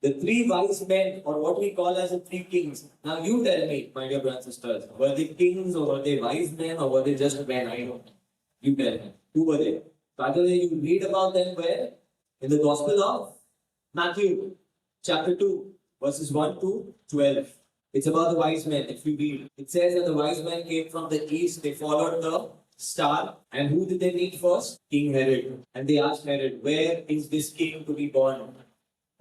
The three wise men, or what we call as the three kings. Now you tell me, my dear brothers and sisters, were they kings or were they wise men or were they just men? I don't know. You tell me. Who were they? By the way, you read about them where? In the Gospel of Matthew, chapter 2, verses 1 to 12. It's about the wise men. If you read, it says that the wise men came from the east, they followed the star. And who did they meet first? King Herod. And they asked Herod, where is this king to be born?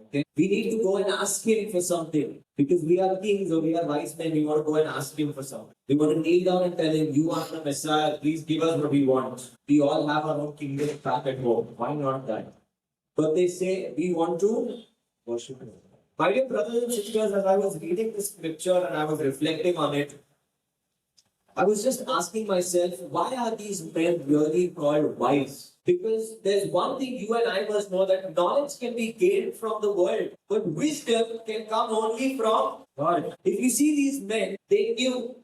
Okay. We need to go and ask him for something. Because we are kings or we are wise men, we want to go and ask him for something. We want to kneel down and tell him, you are the Messiah, please give us what we want. We all have our own kingdom back at home. Why not that? But they say, we want to worship him. My dear brothers and sisters, as I was reading this scripture and I was reflecting on it, I was just asking myself, why are these men really called wise? Because there's one thing you and I must know, that knowledge can be gained from the world, but wisdom can come only from God. If you see these men, they knew,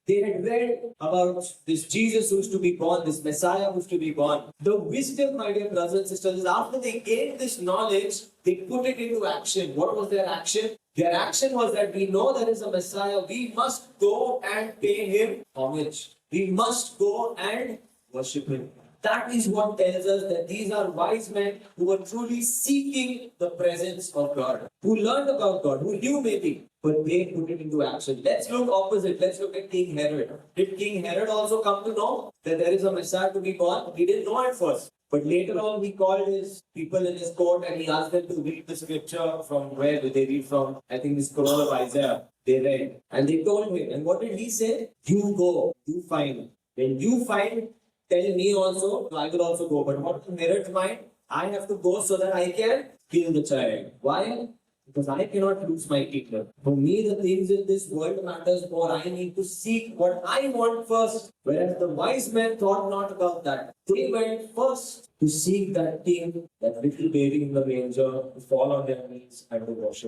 they had read about this Jesus who's to be born, this Messiah who's to be born. The wisdom, my dear brothers and sisters, is after they gained this knowledge, they put it into action. What was their action? Their action was that we know there is a Messiah, we must go and pay him homage. We must go and worship him. That is what tells us that these are wise men who were truly seeking the presence of God, who learned about God, who knew maybe, but they put it into action. Let's look opposite. Let's look at King Herod. Did King Herod also come to know that there is a Messiah to be born? He didn't know at first. But later on, he called his people in his court and he asked them to read the scripture from where did they read from? I think the scroll of Isaiah. They read. And they told him. And what did he say? You go. You find. When you find, tell me also, I will also go. But what in Herod's mind? I have to go so that I can kill the child. Why? Because I cannot lose my kingdom. For me, the things in this world matters more. I need to seek what I want first. Whereas the wise men thought not about that. They went first to seek that king, that little baby in the manger, to fall on their knees and to worship.